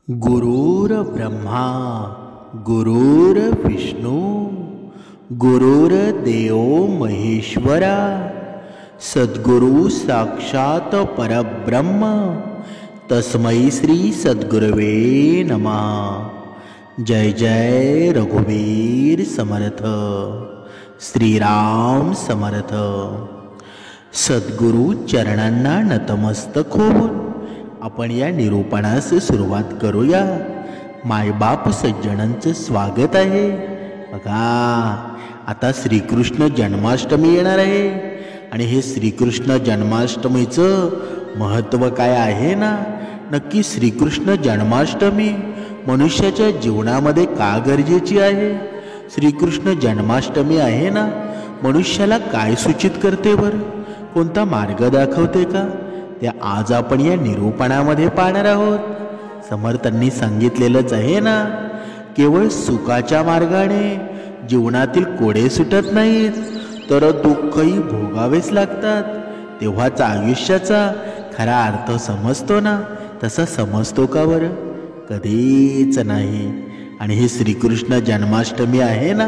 गुरुर्ब्रह्मा गुरुर्विष्णू गुरुर्देव महेश्वरा सद्गुरु साक्षात परब्रह्म तस्मै श्री सद्गुरवे नमः। जय जय रघुवीर समर्थ, श्रीराम समर्थ। सद्गुरु चरणांना नतमस्तक होऊन आपण या निरूपणास सुरुवात करूया। मायबाप सज्जनांचं स्वागत आहे। बघा, आता श्रीकृष्ण जन्माष्टमी येणार आहे आणि हे श्रीकृष्ण जन्माष्टमीचं महत्त्व काय आहे ना, नक्की श्रीकृष्ण जन्माष्टमी मनुष्याच्या जीवनामध्ये का गरजेची आहे? श्रीकृष्ण जन्माष्टमी आहे ना, मनुष्याला काय सूचित करते बरं? कोणता मार्ग दाखवते का? ते आज आपण या निरूपणामध्ये पाहणार आहोत। समर्थांनी सांगितलेलंच आहे ना, केवळ सुखाच्या मार्गाने जीवनातील कोडे सुटत नाहीत, तर दुःखही भोगावेच लागतात। तेव्हाच आयुष्याचा खरा अर्थ समजतो ना, तसा समजतो का बरं? कधीच नाही। आणि ही श्रीकृष्ण जन्माष्टमी आहे ना,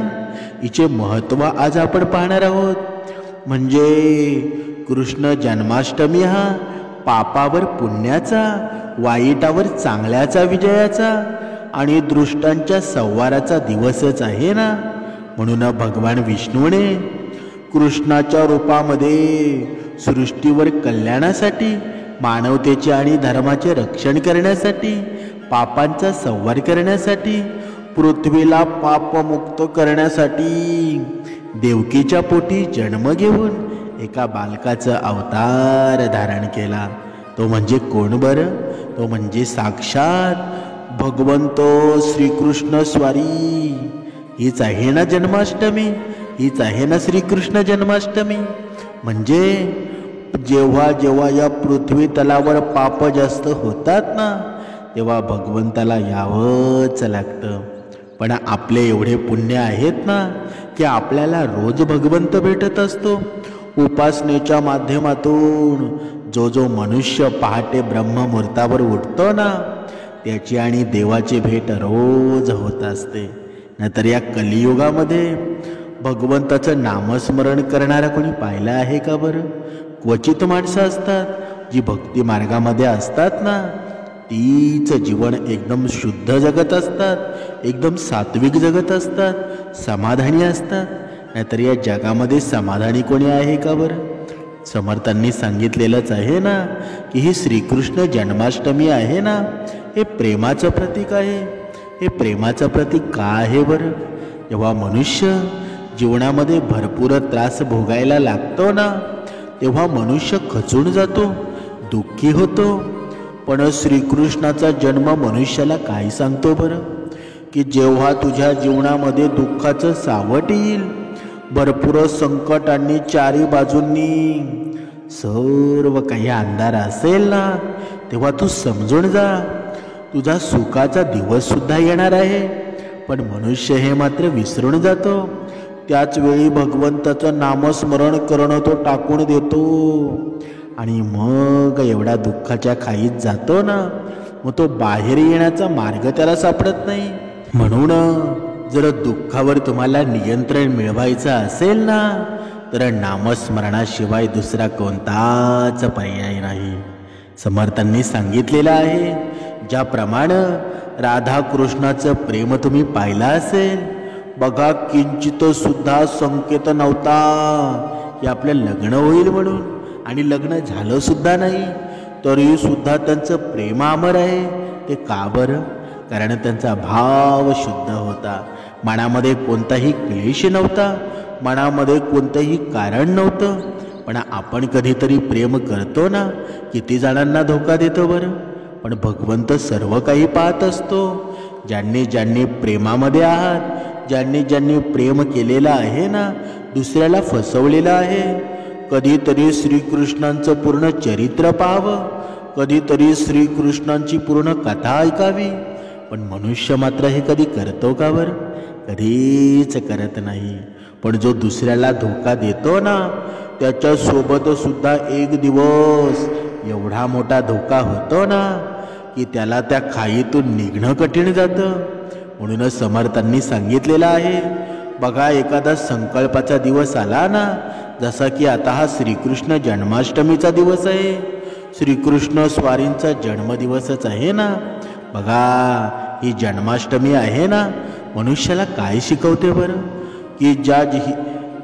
हिचे महत्त्व आज आपण पाहणार आहोत। म्हणजे कृष्ण जन्माष्टमी हा पापावर पुण्याचा, वाईटावर चांगल्याचा विजयाचा आणि दृष्टांच्या संवाराचा दिवसच आहे ना। म्हणून भगवान विष्णूने कृष्णाच्या रूपामध्ये सृष्टीवर कल्याणासाठी, मानवतेचे आणि धर्माचे रक्षण करण्यासाठी, पापांचा संहार करण्यासाठी, पृथ्वीला पापमुक्त करण्यासाठी देवकीच्या पोटी जन्म घेऊन एका बालकाचा अवतार धारण केला। तो म्हणजे कोण बरं? तो म्हणजे साक्षात भगवंत श्रीकृष्ण स्वारी। हीच आहे ना जन्माष्टमी, हीच आहे ना श्रीकृष्ण जन्माष्टमी। म्हणजे जेव्हा जेव्हा या पृथ्वी तलावर पाप जास्त होतात ना, तेव्हा भगवंताला यावंच लागतं। पण आपले एवढे पुण्य आहेत ना की आपल्याला रोज भगवंत भेटत असतो। उपासनेच्या माध्यमातून जो मनुष्य पहाटे ब्रह्ममुहूर्तावर उठतो ना, त्याची आणि देवाची भेट रोज होत असते। नाहीतर या कलियुगामध्ये भगवंताचं नामस्मरण करणारा कोणी पाहिलं आहे का बरं? क्वचित माणसं असतात जी भक्ती मार्गामध्ये असतात ना, तीच जीवन एकदम शुद्ध जगत असतात, एकदम सात्विक जगत असतात, समाधानी असतात। नाहीतर या जगामध्ये समाधानी कोणी आहे का बरं? समर्थांनी सांगितलेलंच आहे ना की ही श्रीकृष्ण जन्माष्टमी आहे ना, हे प्रेमाचं प्रतीक आहे। हे प्रेमाचं प्रतीक का आहे बरं? जेव्हा मनुष्य जीवनामध्ये भरपूर त्रास भोगायला लागतो ना, तेव्हा मनुष्य खचून जातो, दुःखी होतो। पण श्रीकृष्णाचा जन्म मनुष्याला काय सांगतो बरं? की जेव्हा तुझ्या जीवनामध्ये दुःखाचं सावट येईल, भरपूर संकटांनी चारी बाजूंनी सर्व काही अंधार असेल ना, तेव्हा तू समजून जा, तुझा सुखाचा दिवस सुद्धा येणार आहे। पण मनुष्य हे मात्र विसरून जातो। त्याच वेळी भगवंताचं नामस्मरण करणं तो टाकून देतो आणि मग एवढ्या दुःखाच्या खाईत जातो ना, मग तो बाहेर येण्याचा मार्ग त्याला सापडत नाही। म्हणून जर दुःखावर तुम्हाला नियंत्रण मिळवायचं असेल ना, तर नामस्मरणाशिवाय दुसरा कोणताच पर्याय नाही। समर्थांनी सांगितलेलं आहे, ज्याप्रमाणे राधाकृष्णाचं प्रेम तुम्ही पाहिलं असेल, बघा किंचित सुद्धा संकेत नव्हता की आपलं लग्न होईल म्हणून, आणि लग्न झालं सुद्धा नाही, तरी सुद्धा त्यांचं प्रेम अमर आहे। ते का बरं? कारण त्यांचा भाव शुद्ध होता, मनामध्ये कोणताही क्लेश नव्हता, मनामध्ये कोणतंही कारण नव्हतं। पण आपण कधीतरी प्रेम करतो ना, किती जणांना धोका देतो बरं? पण भगवंत सर्व काही पाहत असतो। ज्यांनी ज्यांनी प्रेमामध्ये आहात, ज्यांनी ज्यांनी प्रेम केलेलं आहे ना, दुसऱ्याला फसवलेलं आहे, कधीतरी श्रीकृष्णांचं पूर्ण चरित्र पाहावं, कधीतरी श्रीकृष्णांची पूर्ण कथा ऐकावी। पण मनुष्य मात्र हे कधी करतो का बरं? कधीच करत नाही। पण जो दुसऱ्याला धोका देतो ना, त्याच्यासोबत सुद्धा एक दिवस एवढा मोठा धोका होतो ना की त्याला त्या खाईतून निघणं कठीण जातं. म्हणूनच समर्थांनी सांगितलेलं आहे बघा, एखादा संकल्पाचा दिवस आला ना, जसा की आता हा श्रीकृष्ण जन्माष्टमीचा दिवस आहे, श्रीकृष्ण स्वारींचा जन्मदिवसच आहे ना. बघा ही जन्माष्टमी आहे ना, मनुष्याला काय शिकवते बरं, की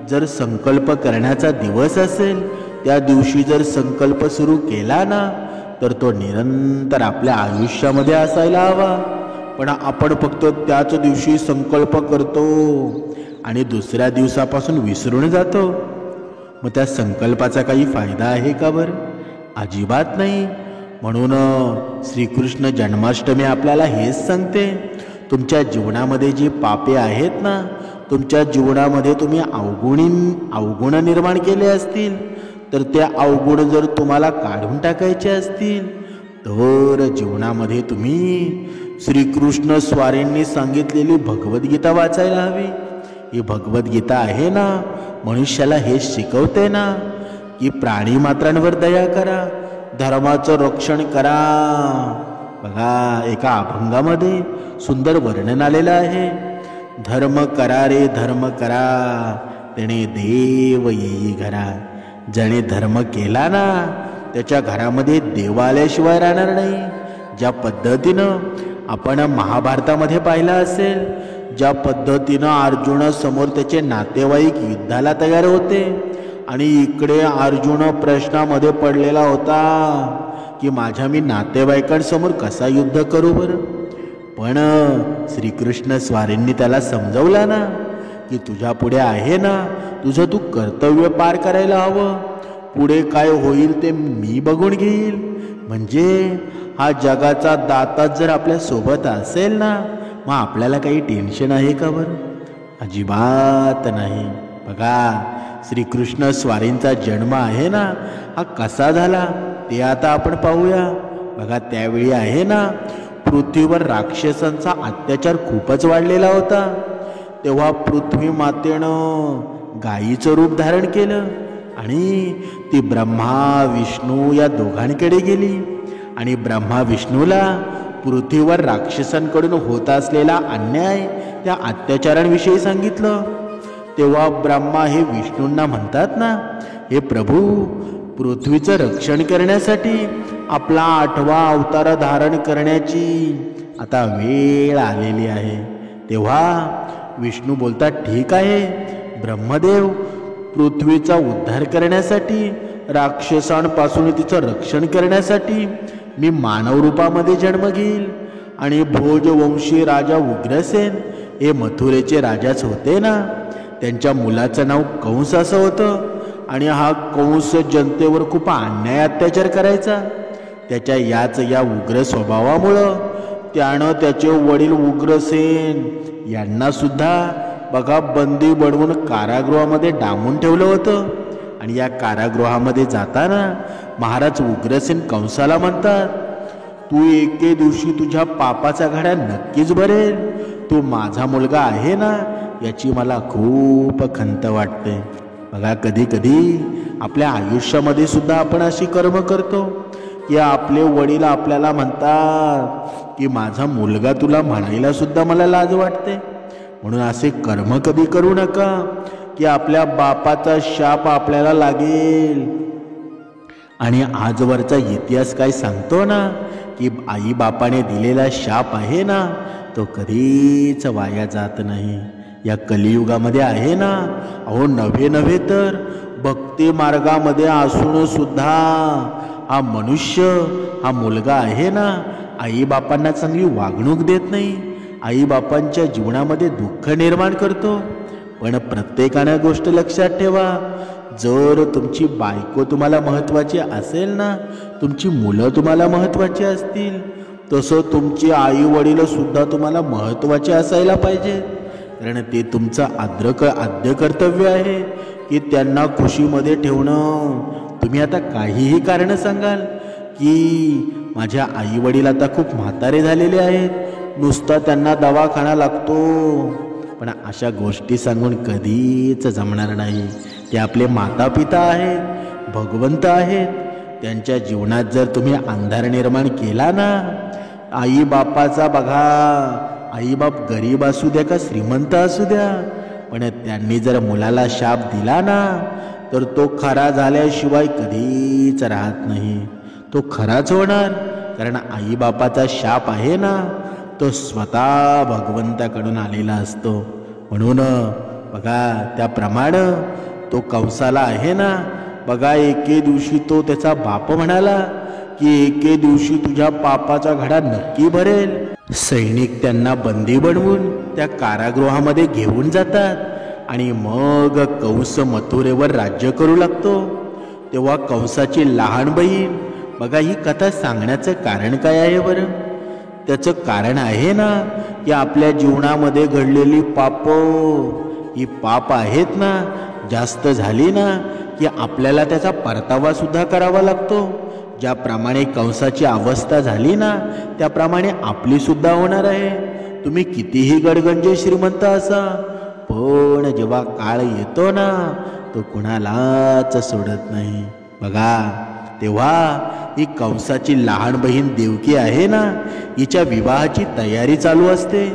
जर संकल्प करण्याचा दिवस असेल, त्या दिवशी जर संकल्प सुरू केला ना, तर तो निरंतर आपल्या आयुष्यामध्ये असायला हवा. पण आपण फक्त त्याच दिवशी संकल्प करतो आणि दुसऱ्या दिवसापासून विसरून जातो. मग त्या संकल्पाचा काही फायदा आहे का बरं? अजिबात नाही. म्हणून श्रीकृष्ण जन्माष्टमी आपल्याला हेच सांगते, तुमच्या जीवनामध्ये जी पापे आहेत ना, तुमच्या जीवनामध्ये तुम्ही अवगुण निर्माण केले असतील, तर त्या अवगुण जर तुम्हाला काढून टाकायचे असतील, तर जीवनामध्ये तुम्ही श्रीकृष्ण स्वारींनी सांगितलेली भगवद्गीता वाचायला हवी. ही भगवद्गीता आहे ना, मनुष्याला हे शिकवते ना, की प्राणी मात्रांवर दया करा, धर्माचं रक्षण करा. बघा एका अभंगामध्ये सुंदर वर्णन आलेलं आहे, धर्म करा रे धर्म करा, तेणे देव येई घरा. ज्याने धर्म केला ना, त्याच्या घरामध्ये देव आल्याशिवाय राहणार नाही. ज्या पद्धतीनं आपण महाभारतामध्ये पाहिलं असेल, ज्या पद्धतीनं अर्जुनासमोर त्याचे नातेवाईक युद्धाला तयार होते आणि इकडे अर्जुन प्रश्नामध्ये पडलेला होता की माझ्या मी नातेवाईकांसमोर कसा युद्ध करू बरं. पण श्रीकृष्ण स्वारींनी त्याला समजवलं ना, की तुझ्या पुढे आहे ना, तुझं तू कर्तव्य पार करायला हवं, पुढे काय होईल ते मी बघून घेईल. म्हणजे हा जगाचा दाता जर आपल्या सोबत असेल ना, मग आपल्याला काही टेन्शन आहे का बरं? अजिबात नाही. बघा श्रीकृष्ण स्वारींचा जन्म आहे ना, हा कसा झाला ते आता आपण पाहूया. बघा त्यावेळी आहे ना, पृथ्वीवर राक्षसांचा अत्याचार खूपच वाढलेला होता. तेव्हा पृथ्वी मातेनं गायीचं रूप धारण केलं आणि ती ब्रह्मा विष्णू या दोघांकडे गेली आणि ब्रह्मा विष्णूला पृथ्वीवर राक्षसांकडून होत असलेला अन्याय, त्या अत्याचारांविषयी सांगितलं. तेव्हा ब्रह्मा हे विष्णूंना म्हणतात ना, हे प्रभू, पृथ्वीचं रक्षण करण्यासाठी आपला 8वा अवतार धारण करण्याची आता वेळ आलेली आहे. तेव्हा विष्णू बोलतात, ठीक आहे ब्रह्मदेव, पृथ्वीचा उद्धार करण्यासाठी, राक्षसांपासून तिचं रक्षण करण्यासाठी मी मानव रूपामध्ये जन्म घेईल. आणि भोजवंशी राजा उग्रसेन हे मथुरेचे राजाच होते ना, त्यांच्या मुलाचं नाव कंस असं होतं. आणि हा कंस जनतेवर खूप अन्याय अत्याचार करायचा. त्याच्या या उग्र स्वभावामुळं त्यानं त्याचे वडील उग्रसेन यांना सुद्धा बघा बंदी बनवून कारागृहामध्ये डांबून ठेवलं होतं. आणि या कारागृहामध्ये जाताना महाराज उग्रसेन कंसाला म्हणतात, तू एके दिवशी तुझ्या पापाचा घडा नक्कीच भरेल. तू माझा मुलगा आहे ना, याची मला खूप खंत वाटते. बघा कधी कधी आपल्या आयुष्यामध्ये सुद्धा आपण अशी कर्म करतो की आपले वडील आपल्याला म्हणतात की माझा मुलगा तुला म्हणायला सुद्धा मला लाज वाटते. म्हणून असे कर्म कधी करू नका की आपल्या बापाचा शाप आपल्याला लागेल. आणि आजवरचा इतिहास काय सांगतो ना, की आई बापाने दिलेला शाप आहे ना, तो कधीच वाया जात नाही. या कलियुगामध्ये आहे ना, अहो नव्हे तर भक्ती मार्गामध्ये असून सुद्धा हा मनुष्य, हा मुलगा आहे ना, आई बापांना चांगली वागणूक देत नाही, आई बापांच्या जीवनामध्ये दुःख निर्माण करतो. पण प्रत्येकानं गोष्ट लक्षात ठेवा, जर तुमची बायको तुम्हाला महत्त्वाची असेल ना, तुमची मुलं तुम्हाला महत्त्वाची असतील, तसं तुमची आई वडील सुद्धा तुम्हाला महत्त्वाचे असायला पाहिजे. कारण ते तुमचं आद्य कर्तव्य आहे की त्यांना खुशीमध्ये ठेवणं. तुम्ही आता काहीही कारण सांगाल की माझ्या आई वडील आता खूप म्हातारे झालेले आहेत, नुसता त्यांना दवाखाना लागतो, पण अशा गोष्टी सांगून कधीच जमणार नाही. ते आपले माता पिता आहेत, भगवंत आहेत. त्यांच्या जीवनात जर तुम्ही अंधार निर्माण केला ना, आई बापाचा बघा, आई बाप गरीब असू द्या का श्रीमंत असू द्या, पण त्यांनी जर मुलाला शाप दिला ना तर तो खरा झाल्याशिवाय कधीच राहत नाही. तो खराच होणार, कारण आई बापाचा शाप आहे ना तो स्वतः भगवंताकडून आलेला असतो. म्हणून बघा त्याप्रमाणे तो कंसाला आहे ना बघा, एके दिवशी तो त्याचा बाप म्हणाला की एके दिवशी तुझ्या पापाचा घडा नक्की भरेल. सैनिक त्यांना बंदी बनवून त्या कारागृहामध्ये घेऊन जातात आणि मग कंस मथुरेवर राज्य करू लागतो. तेव्हा कंसाची लहान बहीण, बघा ही कथा सांगण्याचं कारण काय आहे बरं? त्याचं कारण आहे ना की आपल्या जीवनामध्ये घडलेली पाप, ही पाप आहेत ना जास्त झाली ना की आपल्याला त्याचा परतावा सुद्धा करावा लागतो. ज्याप्रमाणे कंसाची अवस्था झाली ना त्याप्रमाणे आपली सुद्धा होणार आहे. तुम्ही कितीही गडगंजे श्रीमंत असा, पण जेव्हा काळ येतो ना तो कुणालाच सोडत नाही. बघा तेव्हा ही कंसाची लहान बहीण देवकी आहे ना, हिच्या विवाहाची तयारी चालू असते.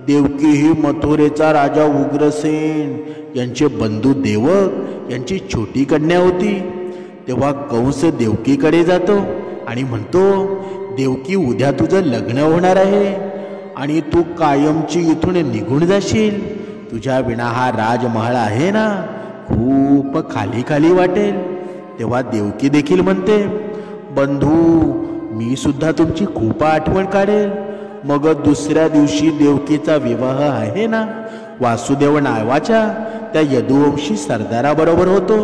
देवकी ही मथुरेचा राजा उग्रसेन यांचे बंधू देवक यांची छोटी कन्या होती. तेव्हा कंस देवकीकडे जातो आणि म्हणतो, देवकी उद्या तुझं लग्न होणार आहे आणि तू कायमची इथून निघून जाशील. तुझ्या विना हा राजमहाल आहे ना खूप खाली खाली वाटेल. तेव्हा देवकी देखील म्हणते, बंधू मी सुद्धा तुमची खूप आठवण काढेल. मग दुसऱ्या दिवशी देवकीचा विवाह आहे ना वासुदेव नावाच्या त्या यदुवंशी सरदाराबरोबर होतो.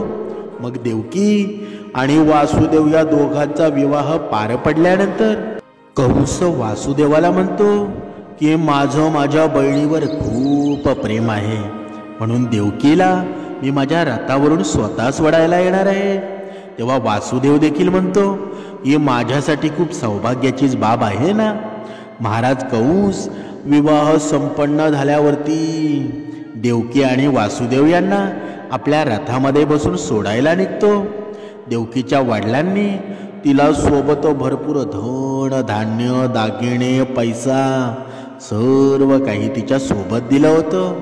मग देवकी आणि वासुदेव या दोघांचा विवाह पार पडल्यानंतर कंस वासुदेवाला म्हणतो की माझं माझ्या बहिणीवर खूप प्रेम आहे, म्हणून देवकीला मी माझ्या रथावरून स्वतःच वडायला येणार आहे. तेव्हा वासुदेव देखील म्हणतो ही माझ्यासाठी खूप सौभाग्याचीच बाब आहे ना. महाराज कंस विवाह संपन्न झाल्यावरती देवकी आणि वासुदेव यांना आपल्या रथामध्ये बसून सोडायला निघतो. देवकीच्या वडिलांनी तिला सोबत भरपूर धन धान्य दागिने पैसा सर्व काही तिच्या सोबत दिलं होतं.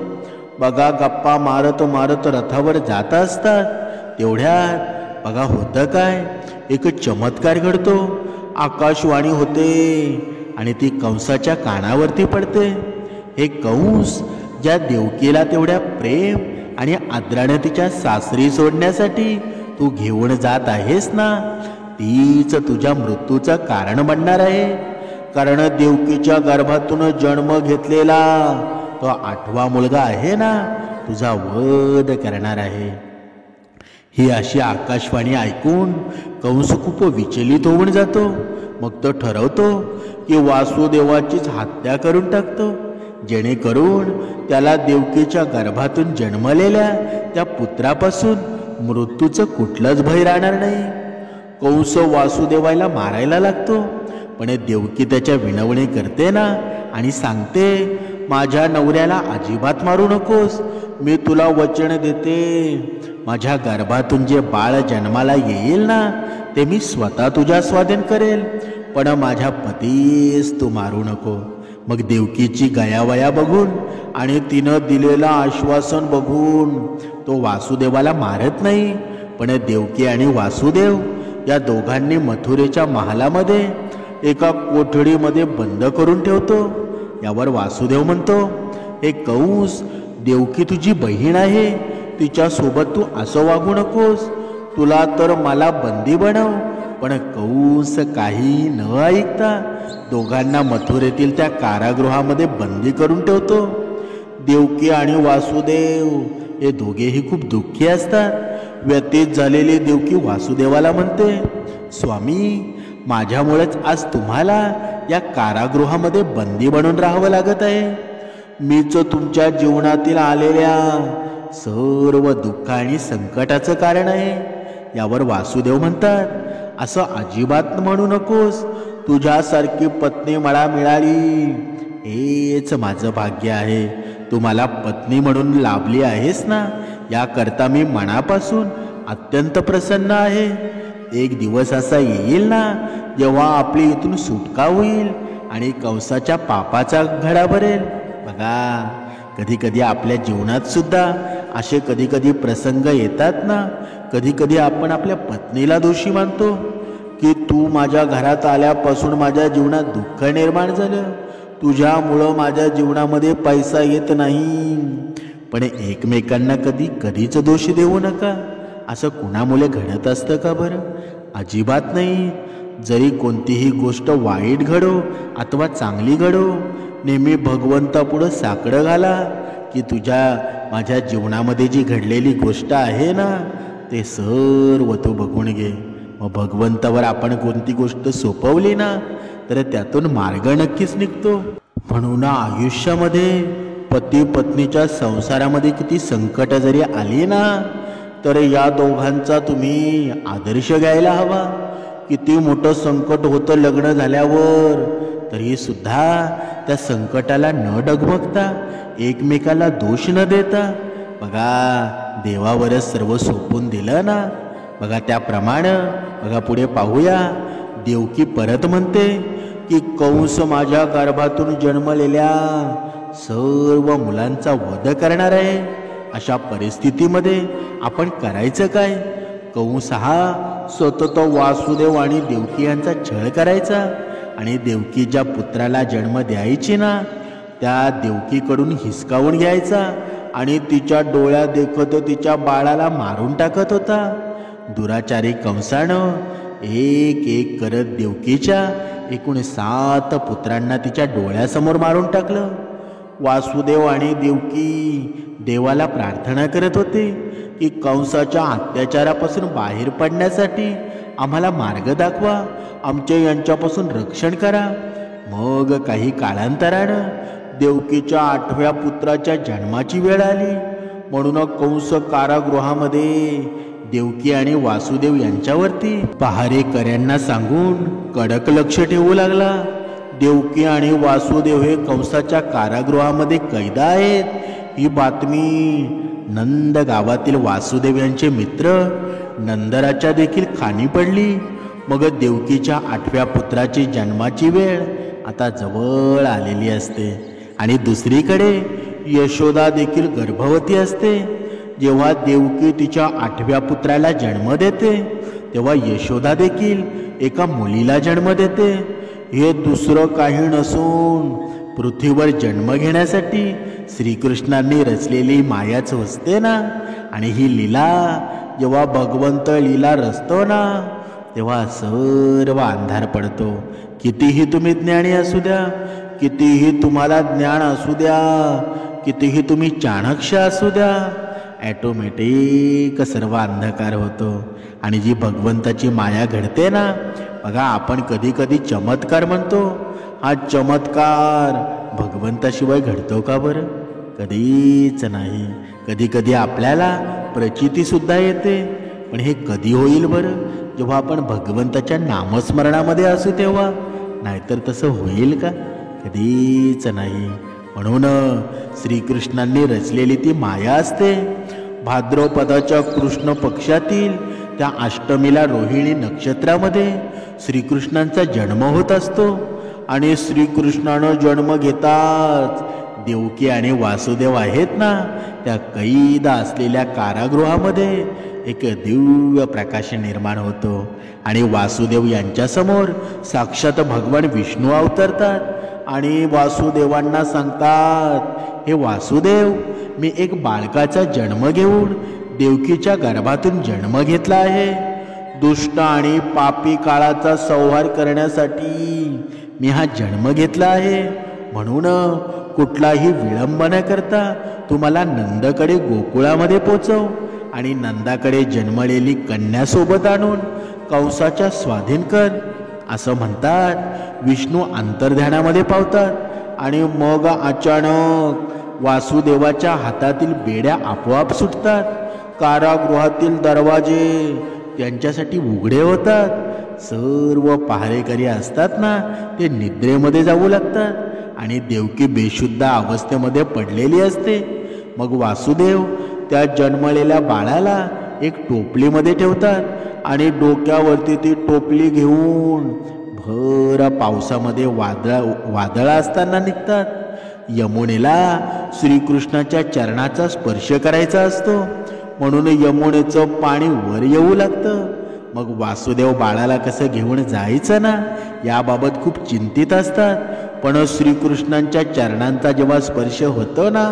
बघा गप्पा मारत मारत रथावर जात असतात. तेवढ्यात बघा होतं काय, एक चमत्कार घडतो. आकाशवाणी होते आणि ती कंसाच्या कानावरती पडते. हे कंस ज्या देवकीला तेवढ्या प्रेम आणि आदराने तिच्या सासरी सोडण्यासाठी तू घेऊन जात आहेस ना, तीच तुझ्या मृत्यूचं कारण बनणार आहे. कारण देवकीच्या गर्भातून जन्म घेतलेला तो 8वा मुलगा आहे ना तुझा वध करणार आहे. ही अशी आकाशवाणी ऐकून कंस खूप विचलित होऊन जातो. मग तो ठरवतो की वासुदेवाचीच हत्या करून टाकतो, जेणेकरून त्याला देवकीच्या गर्भातून जन्मलेल्या त्या पुत्रापासून मृत्यूचं कुठलंच भय राहणार नाही. कंस वासुदेवाला मारायला लागतो, पण देवकी त्याच्या विनवणी करते ना आणि सांगते, माझ्या नवऱ्याला अजिबात मारू नकोस, मी तुला वचन देते माझ्या गर्भातून जे बाळ जन्माला येईल ना ते मी स्वतः तुझ्या स्वाधीन करेल, पण माझ्या पतीस तू मारू नको. मग देवकीची गयावया बघून आणि तिनं दिलेलं आश्वासन बघून तो वासुदेवाला मारत नाही, पण देवकी आणि वासुदेव या दोघांनी मथुरेच्या महालामध्ये एका कोठडीमध्ये बंद करून ठेवतो. यावर वासुदेव म्हणतो, हे कंस, देवकी तुझी बहीण आहे, तिच्यासोबत तू असं वागू नकोस. तुला तर मला बंदी बनव. पण कंस काही न ऐकता दोघांना मथुरेतील त्या कारागृहामध्ये बंदी करून ठेवतो. देवकी आणि वासुदेव हे दोघेही खूप दुःखी असतात. व्यतीत झालेली देवकी वासुदेवाला म्हणते, स्वामी, माझ्यामुळेच आज तुम्हाला या कारागृहामध्ये बंदी बनून राहावं लागत आहे. मीच तुमच्या जीवनातील आलेल्या सर्व दुःख आणि संकटाचं कारण आहे. यावर वासुदेव म्हणतात, असं अजिबात म्हणू नकोस. तुझ्यासारखी पत्नी मला मिळाली हेच माझं भाग्य आहे. तू मला पत्नी म्हणून लाभली आहेस ना, याकरता मी मनापासून अत्यंत प्रसन्न आहे. एक दिवस असा येईल ना जेव्हा आपली इथून सुटका होईल आणि कंसाच्या पापाचा घडा भरेल. बघा, कधी कधी आपल्या जीवनात सुद्धा असे कधी कधी प्रसंग येतात ना. कधी कधी आपण आपल्या पत्नीला दोषी मानतो की तू माझ्या घरात आल्यापासून माझ्या जीवनात दुःख निर्माण झालं, तुझ्यामुळं माझ्या जीवनामध्ये पैसा येत नाही. पण एकमेकांना कधी कधीच दोष देऊ नका. असं कुणामुळे घडत असतं का बरं? अजिबात नाही. जरी कोणतीही गोष्ट वाईट घडो अथवा चांगली घडो, नेहमी भगवंतापुढं साकडं घाला की तुझ्या माझ्या जीवनामध्ये जी घडलेली गोष्ट आहे ना, ते सर्व तू बघून घे. मग भगवंतावर आपण कोणती गोष्ट सोपवली ना, तर त्यातून मार्ग नक्कीच निघतो. म्हणून आयुष्यामध्ये पती पत्नीच्या संसारामध्ये किती संकट जरी आली ना, तर या दोघांचा तुम्ही आदर्श घ्यायला हवा. किती मोठं संकट होतं लग्न झाल्यावर, तरी सुद्धा त्या संकटाला न डगमगता, एकमेकाला दोष न देता, बघा देवावरच सर्व सोपून दिलं ना. बघा त्याप्रमाणे बघा पुढे पाहूया. देवकी परत म्हणते की कंस माझ्या गर्भातून जन्मलेल्या सर्व मुलांचा वध करणार आहे. अशा परिस्थितीमध्ये आपण करायचं काय? कंस हा सतत वासुदेव आणि देवकी यांचा छळ करायचा आणि देवकी ज्या पुत्राला जन्म द्यायची ना, त्या देवकीकडून हिसकावून घ्यायचा आणि तिच्या डोळ्या देखत तिच्या बाळाला मारून टाकत होता. दुराचारी कंसानं एक एक करत देवकीच्या एकूण 7 पुत्रांना तिच्या डोळ्यासमोर मारून टाकलं. वासुदेव आणि देवकी देवाला प्रार्थना करत होते की कंसाच्या अत्याचारापासून बाहेर पडण्यासाठी आम्हाला मार्ग दाखवा, आमचे यांच्यापासून रक्षण करा. मग काही काळांतरानं देवकीच्या 8व्या पुत्राच्या जन्माची वेळ आली. म्हणून कंस कारागृहामध्ये देवकी आणि वासुदेव यांच्यावरती पहारेकऱ्यांना सांगून कडक लक्ष ठेवू लागला. देवकी आणि वासुदेव हे कंसाच्या कारागृहामध्ये कैद आहेत. ही बातमी नंद गावातील वासुदेव यांचे मित्र नंदराच्या देखील कानी पडली. मग देवकीच्या 8व्या पुत्राची जन्माची वेळ आता जवळ आलेली असते आणि दुसरीकडे यशोदा देखील गर्भवती असते. जेव्हा देवकी तिच्या 8व्या पुत्राला जन्म देते, तेव्हा यशोदा देखील एका मुलीला जन्म देते. हे दुसरं काही नसून पृथ्वीवर जन्म घेण्यासाठी श्रीकृष्णांनी रचलेली मायाच असते ना. आणि ही लीला जेव्हा भगवंत लीला रचतो ना, तेव्हा सर्व अंधार पडतो. कितीही तुम्ही ज्ञानी असू द्या, कितीही तुम्हाला ज्ञान असू द्या, कितीही तुम्ही चाणक्य असू द्या, ॲटोमॅटिक सर्व अंधकार होतो. आणि जी भगवंताची माया घडते ना, बघा आपण कधी कधी चमत्कार म्हणतो. हा चमत्कार भगवंताशिवाय घडतो का बरं? कधीच नाही. कधी कधी आपल्याला प्रचितीसुद्धा येते, पण हे कधी होईल बरं? जेव्हा आपण भगवंताच्या नामस्मरणामध्ये असू तेव्हा. नाहीतर तसं होईल का? कधीच नाही. म्हणून श्रीकृष्णांनी रचलेली ती माया असते. भाद्रपदाच्या कृष्ण पक्षातील त्या अष्टमीला रोहिणी नक्षत्रामध्ये श्रीकृष्णांचा जन्म होत असतो. आणि श्रीकृष्णानं जन्म घेताच देवकी आणि वासुदेव आहेत ना, त्या कैद असलेल्या कारागृहामध्ये एक दिव्य प्रकाश निर्माण होतो. आणि वासुदेव यांच्यासमोर साक्षात भगवान विष्णू अवतरतात आणि वासुदेवांना सांगतात, हे वासुदेव, मी एक बालकाचा जन्म घेऊन देवकीच्या गर्भातून जन्म घेतला आहे. दुष्ट आणि पापी काळाचा संहार करण्यासाठी मी हा जन्म घेतला आहे. म्हणून कुठलाही विलंब न करता तुम्हाला नंदकडे गोकुळामध्ये पोचव आणि नंदाकडे जन्मलेली कन्यासोबत आणून कंसाच्या स्वाधीन कर, असं म्हणतात. विष्णू अंतर्ध्यानामध्ये पावतात आणि मग अचानक वासुदेवाच्या हातातील बेड्या आपोआप सुटतात. कारागृहातील दरवाजे त्यांच्यासाठी उघडे होतात. सर्व पहारेकरी असतात ना, ते निद्रेमध्ये जाऊ लागतात आणि देवकी बेशुद्ध अवस्थेमध्ये पडलेली असते. मग वासुदेव त्या जन्मलेल्या बाळाला एक टोपलीमध्ये ठेवतात आणि डोक्यावरती ती टोपली घेऊन भर पावसामध्ये वादळ असताना निघतात. यमुनेला श्रीकृष्णाच्या चरणाचा स्पर्श करायचा असतो, म्हणून यमुनेचं पाणी वर येऊ लागतं. मग वासुदेव बाळाला कसं घेऊन जायचं ना, याबाबत खूप चिंतित असतात. पण श्रीकृष्णांच्या चरणांचा जेव्हा स्पर्श होतो ना,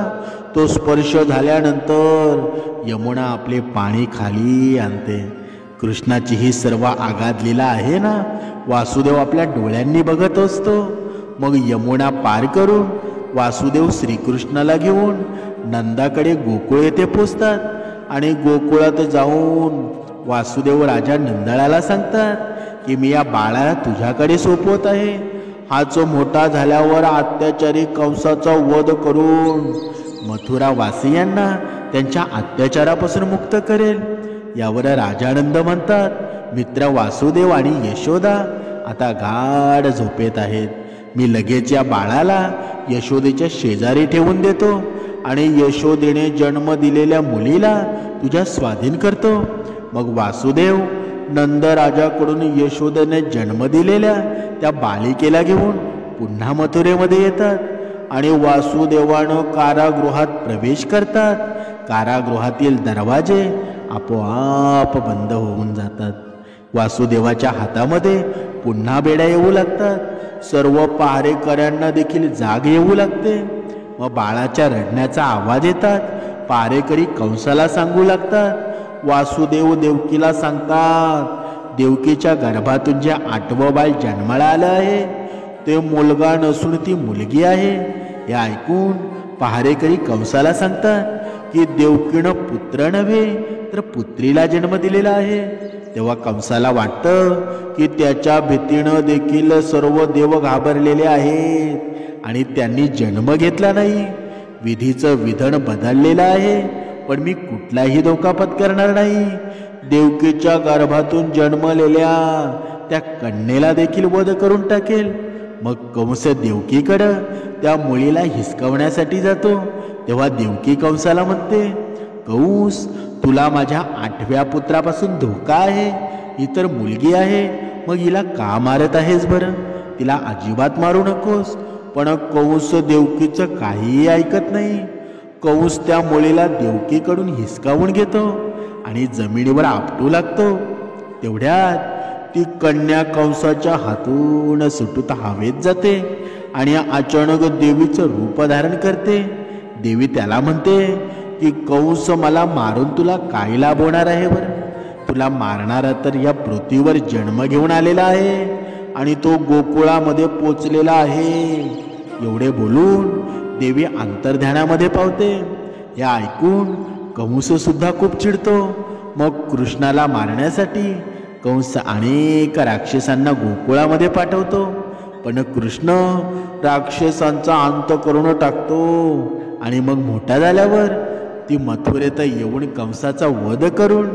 तो स्पर्श झाल्यानंतर यमुना आपले पाणी खाली आणते. कृष्णाची ही सर्व आगाध लीला आहे ना, वासुदेव आपल्या डोळ्यांनी बघत असतो. मग यमुना पार करून वासुदेव श्रीकृष्णाला घेऊन नंदाकडे गोकुळ येथे पोचतात. आणि गोकुळात जाऊन वासुदेव राजा नंदळाला सांगतात की मी या बाळाला तुझ्याकडे सोपवत आहे. हाच मोठा झाल्यावर अत्याचारी कंसाचा वध करून मथुरा वासियांना त्यांच्या अत्याचारापासून मुक्त करेल. यावर राजानंद म्हणतात, मित्र वासुदेव आणि यशोदा आता गाढ झोपेत आहेत. मी लगेच या बाळाला यशोदेच्या शेजारी ठेवून देतो आणि यशोदेने जन्म दिलेल्या मुलीला तुझ्या स्वाधीन करतो. मग वासुदेव नंद राजाकडून यशोदेने जन्म दिलेल्या त्या बालिकेला घेऊन पुन्हा मथुरेमध्ये येतात आणि वासुदेवानं कारागृहात प्रवेश करतात. कारागृहातील दरवाजे आपोआप बंद होऊन जातात. वासुदेवाच्या हातामध्ये पुन्हा बेड्या येऊ लागतात. सर्व पहारेकऱ्यांना देखील जाग येऊ लागते. मग बाळाच्या रडण्याचा आवाज येतात. पहारेकरी कंसाला सांगू लागतात. वासुदेव देवकीला सांगतात, देवकीच्या गर्भातून जे 8वं बाळ जन्माला आलं आहे ते मुलगा नसून ती मुलगी आहे. हे ऐकून पहारेकरी कंसाला सांगतात की देवकीनं पुत्र नव्हे तर पुत्रीला जन्म दिलेला आहे. तेव्हा कंसाला वाटतं की त्याच्या भीतीनं देखील सर्व देव घाबरलेले आहेत आणि त्यांनी जन्म घेतला नाही. विधीचं विधान बदललेलं आहे, पण मी कुठलाही धोका पत्करणार नाही. देवकीच्या गर्भातून जन्मलेल्या त्या कन्येला देखील वध करून टाकेल. मग कंस देवकीकडं त्या मुलीला हिसकवण्यासाठी जातो. तेव्हा देवकी कंसाला म्हणते, कंस तुला माझ्या 8व्या पुत्रापासून धोका आहे. ही तर मुलगी आहे, मग हिला का मारत आहेस बरं? तिला अजिबात मारू नकोस. पण कंस देवकीचं काहीही ऐकत नाही. कंस त्या मुलीला देवकीकडून हिसकावून घेतो आणि जमिनीवर आपटू लागतो. तेवढ्यात ती कन्या कंसाच्या हातून सुटून हवेत जाते आणि अचानक देवीचं रूप धारण करते. देवी त्याला म्हणते की कंस मला मारून तुला काय लाभ होणार आहे बरं? तुला मारणारा तर या पृथ्वीवर जन्म घेऊन आलेला आहे आणि तो गोकुळामध्ये पोचलेला आहे. एवढे बोलून देवी अंतर्ध्यानामध्ये पावते. हे ऐकून कंस सुद्धा खूप चिडतो. मग कृष्णाला मारण्यासाठी कंस अनेक राक्षसांना गोकुळामध्ये पाठवतो. पण कृष्ण राक्षसांचा अंत करून टाकतो आणि मग मोठा झाल्यावर ती मथुरेत येऊन कंसाचा वध करून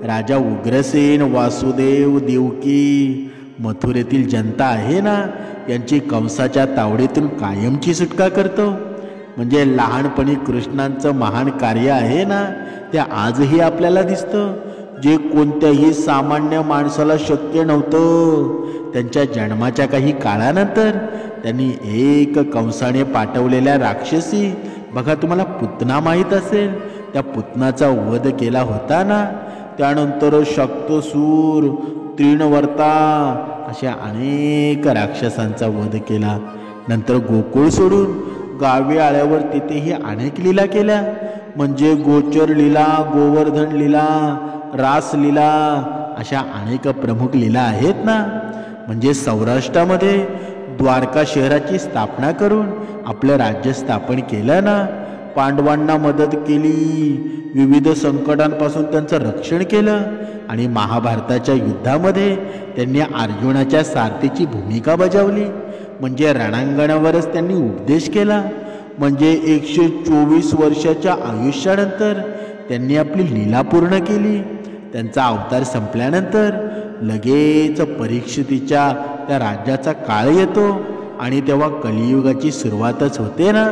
राजा उग्रसेन, वासुदेव, देवकी, मथुरेतील जनता आहे ना, यांची कंसाच्या तावडीतून कायमची सुटका करतो. म्हणजे लहानपणी कृष्णांचं महान कार्य आहे ना, ते आजही आपल्याला दिसतं. जे कोणत्याही सामान्य माणसाला शक्य नव्हतं, त्यांच्या जन्माच्या काही काळानंतर त्यांनी एक कंसाने पाठवलेल्या राक्षसी, बघा तुम्हाला पुतना माहीत असेल, त्या पुतनाचा वध केला होता ना. त्यानंतर शक्तसूर, तृणवर्ता अशा अनेक राक्षसांचा वध केला. नंतर गोकुळ सोडून गावी आल्यावर तिथेही अनेक लीला केल्या. म्हणजे गोचर लीला, गोवर्धन लीला, रासलीला अशा अनेक प्रमुख लीला आहेत ना. म्हणजे सौराष्ट्रामध्ये द्वारका शहराची स्थापना करून आपलं राज्य स्थापन केलं ना. पांडवांना मदत केली, विविध संकटांपासून त्यांचं रक्षण केलं आणि महाभारताच्या युद्धामध्ये त्यांनी अर्जुनाच्या सारथीची भूमिका बजावली. म्हणजे रणांगणावरच त्यांनी उपदेश केला. म्हणजे 124 वर्षाच्या आयुष्यानंतर त्यांनी आपली लीला पूर्ण केली. त्यांचा अवतार संपल्यानंतर लगेच परीक्षितीच्या त्या राज्याचा काळ येतो आणि तेव्हा कलियुगाची सुरुवातच होते ना.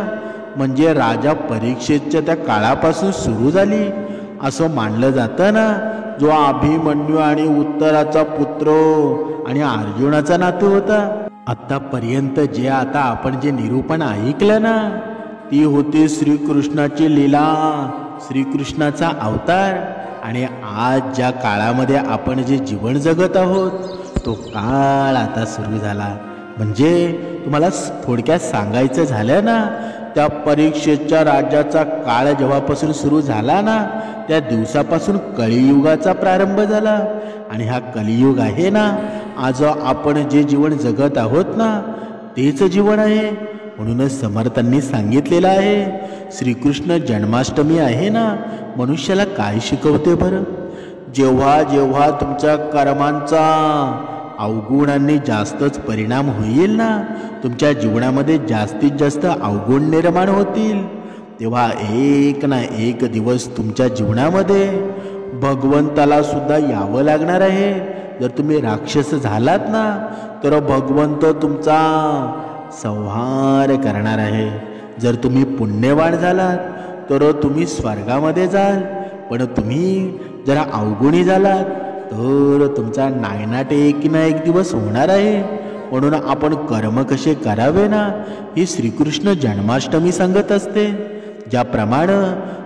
म्हणजे राजा परीक्षेच्या त्या काळापासून सुरू झाली असं मानलं जातं ना. जो अभिमन्यू आणि उत्तराचा पुत्र आणि अर्जुनाचा नातू होता. आतापर्यंत जे आता आपण जे निरूपण ऐकलं ना, ती होती श्रीकृष्णाची लीला, श्रीकृष्णाचा अवतार. आणि आज ज्या काळामध्ये आपण जे जीवन जगत आहोत तो काळ आता सुरू झाला. म्हणजे तुम्हाला थोडक्यात सांगायचं झालं ना, त्या परीक्षेच्या राज्याचा काळ जेव्हापासून सुरू झाला ना, त्या दिवसापासून कलियुगाचा प्रारंभ झाला. आणि हा कलियुग आहे ना, आज आपण जे जीवन जगत आहोत ना तेच जीवन आहे. म्हणूनच समर्थांनी सांगितलेलं आहे, श्रीकृष्ण जन्माष्टमी आहे ना, मनुष्याला काय शिकवते बरं? जेव्हा जेव्हा तुमच्या कर्मांचा अवगुणांनी जास्तच परिणाम होईल ना, तुमच्या जीवनामध्ये जास्तीत जास्त अवगुण निर्माण होतील, तेव्हा एक ना एक दिवस तुमच्या जीवनामध्ये भगवंताला सुद्धा यावं लागणार आहे. जर तुम्ही राक्षस झालात ना, तर भगवंत तुमचा संहार करणार आहे. जर तुम्ही पुण्यवान झालात तर तुम्ही स्वर्गामध्ये जाल. पण तुम्ही जरा अवगुणी झालात तर तुमचा नायनाट एक ना एक दिवस होणार आहे. म्हणून आपण कर्म कसे करावे ना, ही श्रीकृष्ण जन्माष्टमी सांगत असते. ज्याप्रमाणे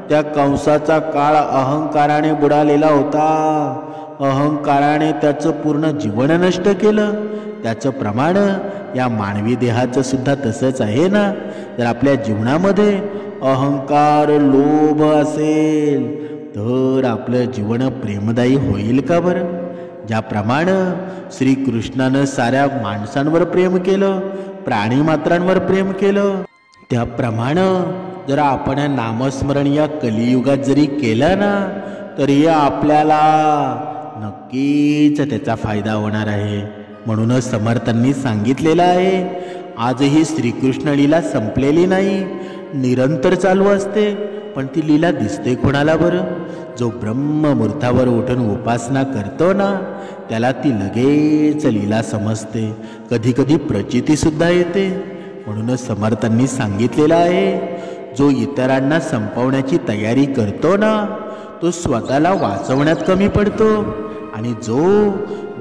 त्या कंसाचा काळ अहंकाराने बुडालेला होता, अहंकाराने त्याचं पूर्ण जीवन नष्ट केलं, त्याचं प्रमाण या मानवी देहाचं सुद्धा तसंच आहे ना. जर आपल्या जीवनामध्ये अहंकार लोभ असेल तर आपलं जीवन प्रेमदायी होईल का बरं? ज्याप्रमाणे श्रीकृष्णानं साऱ्या माणसांवर प्रेम केलं, प्राणीमात्रांवर प्रेम केलं, त्याप्रमाणे जर आपण नामस्मरण या कलियुगात जरी केलं ना, तरी आपल्याला नक्कीच त्याचा फायदा होणार आहे. म्हणूनच समर्थांनी सांगितलेलं आहे, आजही श्रीकृष्ण लीला संपलेली नाही, निरंतर चालू असते. पण ती लीला दिसते कोणाला बरं? जो ब्रह्ममुहूर्तावर उठून उपासना करतो ना, त्याला ती लगेच लीला समजते, कधी कधी प्रचितीसुद्धा येते. म्हणूनच समर्थांनी सांगितलेलं आहे, जो इतरांना संपवण्याची तयारी करतो ना, तो स्वतःला वाचवण्यात कमी पडतो. आणि जो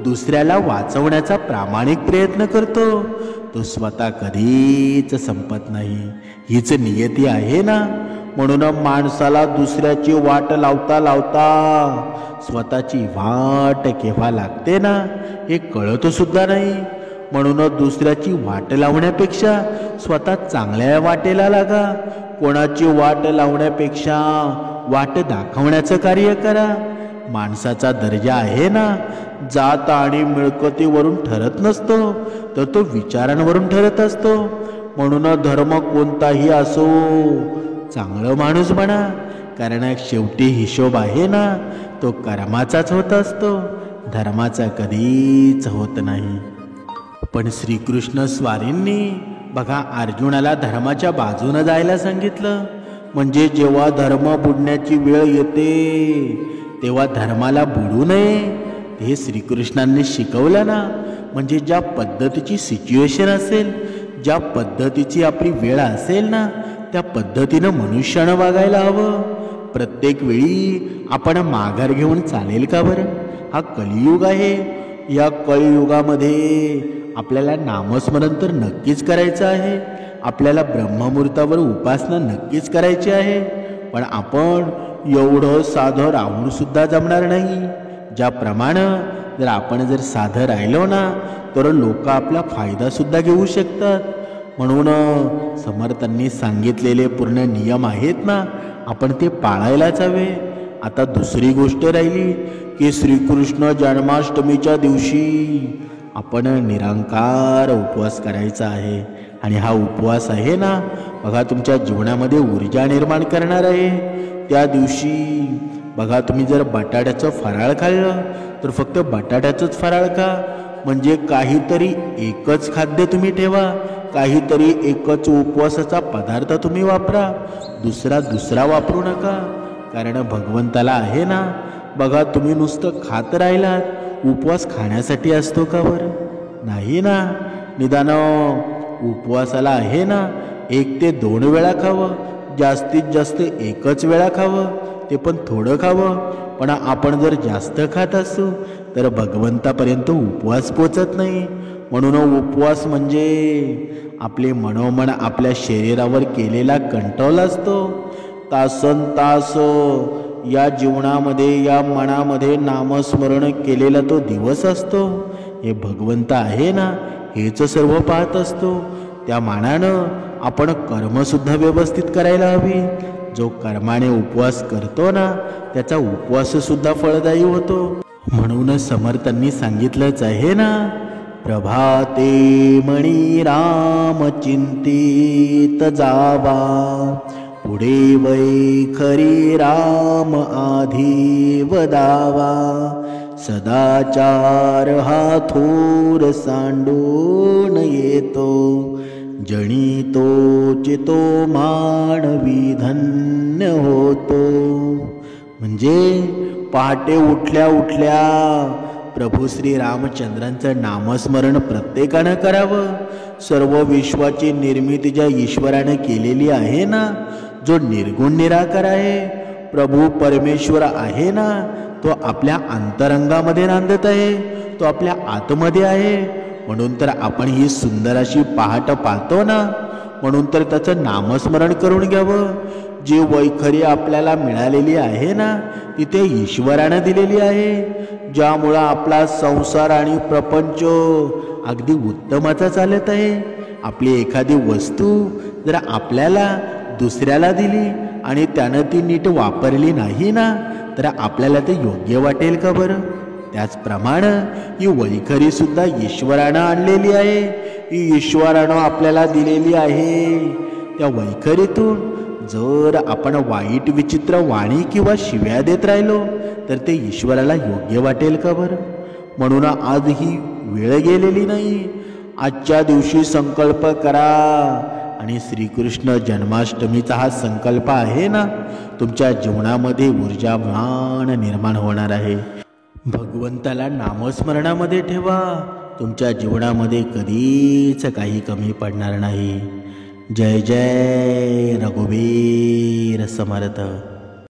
दुसऱ्याला वाचवण्याचा प्रामाणिक प्रयत्न करतो तो स्वतः कधीच संपत नाही. हीच नियती आहे ना. म्हणून माणसाला दुसऱ्याची वाट लावता लावता स्वतःची वाट केव्हा लागते ना हे कळत सुद्धा नाही. म्हणून दुसऱ्याची वाट लावण्यापेक्षा स्वतः चांगल्या वाटेला लागा. कोणाची वाट लावण्यापेक्षा वाट दाखवण्याचं कार्य करा. माणसाचा दर्जा आहे ना, जात आणि मिळकतीवरून ठरत नसतो, तर तो विचारांवरून ठरत असतो. म्हणून धर्म कोणताही असो, चांगलं माणूस बना. कारण शेवटी हिशोब आहे ना, तो कर्माचाच होत असतो, धर्माचा कधीच होत नाही. पण श्रीकृष्ण स्वारींनी बघा अर्जुनाला धर्माच्या बाजूनं जायला सांगितलं. म्हणजे जेव्हा धर्म बुडण्याची वेळ येते तेव्हा धर्माला बुडू नये हे श्रीकृष्णांनी शिकवलं ना. म्हणजे ज्या पद्धतीची सिच्युएशन असेल, ज्या पद्धतीची आपली वेळ असेल ना, त्या पद्धतीनं मनुष्यानं वागायला हवं. प्रत्येक वेळी आपण माघार घेऊन चालेल का बरं? हा कलियुग आहे. या कलियुगामध्ये आपल्याला नामस्मरण तर नक्कीच करायचं आहे, आपल्याला ब्रह्ममुहूर्तावर उपासना नक्कीच करायची आहे. पण आपण एवढं साधं राहून सुद्धा जमणार नाही. ज्याप्रमाणे जर साधं राहिलो ना, तर लोक आपला फायदा सुद्धा घेऊ शकतात. म्हणून समर्थांनी सांगितलेले पूर्ण नियम आहेत ना, आपण ते पाळायलाच हवे. आता दुसरी गोष्ट राहिली की श्रीकृष्ण जन्माष्टमीच्या दिवशी आपण निरंकार उपवास करायचा आहे. आणि हा उपवास आहे ना बघा, तुमच्या जीवनामध्ये ऊर्जा निर्माण करणार आहे. त्या दिवशी बघा, तुम्ही जर बटाट्याचं फराळ खाल्लं तर फक्त बटाट्याचंच फराळ खा. म्हणजे काहीतरी एकच खाद्य तुम्ही ठेवा, काहीतरी एकच उपवासाचा पदार्थ तुम्ही वापरा, दुसरा वापरू नका. कारण भगवंताला आहे ना बघा, तुम्ही नुसतं खात राहिलात, उपवास खाण्यासाठी असतो का बरं? नाही ना. निदान उपवासाला आहे ना 1 ते 2 वेळा खावं, जास्तीत जास्त एकच वेळा खावं, ते पण थोडं खावं. पण आपण जर जास्त खात असू तर भगवंतापर्यंत उपवास पोचत नाही. म्हणून उपवास म्हणजे आपले मनोमन आपल्या शरीरावर केलेला कंट्रोल असतो. तासन तास या जीवनामध्ये या मनामध्ये नामस्मरण केलेला तो दिवस असतो. हे भगवंत आहे ना, हेच सर्व पाहत असतो. त्या मानानं आपण कर्मसुद्धा व्यवस्थित करायला हवी. जो कर्माने उपवास करतो ना, त्याचा उपवाससुद्धा फळदायी होतो. म्हणून समर्थांनी सांगितलंच आहे ना, प्रभाते मणी राम चिंतित जावा, पुढे वैखरी राम आधी वदावा, सदाचार हा थोर सांडून येतो, जणी तोचितो मानवी धन्य होतो. म्हणजे पहाटे उठल्या उठल्या प्रभू श्री रामचंद्रांचं नामस्मरण प्रत्येकानं करावं. सर्व विश्वाची निर्मिती ज्या ईश्वराने केलेली आहे ना, जो निर्गुण निराकार आहे, प्रभू परमेश्वर आहे ना, तो आपल्या अंतरंगामध्ये नांदत आहे, तो आपल्या आतमध्ये आहे. म्हणून तर आपण ही सुंदर अशी पहाट पाहतो ना, म्हणून तर त्याचं नामस्मरण करून घ्यावं. जी वैखरी आपल्याला मिळालेली आहे ना, ती ते ईश्वरानं दिलेली आहे, ज्यामुळं आपला संसार आणि प्रपंच अगदी उत्तमाचा चालत आहे. आपली एखादी वस्तू जर आपल्याला दुसऱ्याला दिली आणि त्यानं ती नीट वापरली नाही ना, तर आपल्याला ते योग्य वाटेल का बरं? त्याचप्रमाणे ही वैखरी सुद्धा ईश्वरानं आणलेली आहे, ही ईश्वरानं आपल्याला दिलेली आहे. त्या वैखरीतून जर आपण वाईट विचित्र वाणी किंवा शिव्या देत राहिलो तर ते ईश्वराला योग्य वाटेल का बरं? म्हणून आज ही वेळ गेलेली नाही. आजच्या दिवशी संकल्प करा. आणि श्रीकृष्ण जन्माष्टमीचा हा संकल्प आहे ना, तुमच्या जीवनामध्ये ऊर्जावान निर्माण होणार आहे. भगवंताला नामस्मरणामध्ये ठेवा. तुमच्या जीवनामध्ये कधीच काही कमी पडणार नाही. जय जय रघुवीर समर्थ.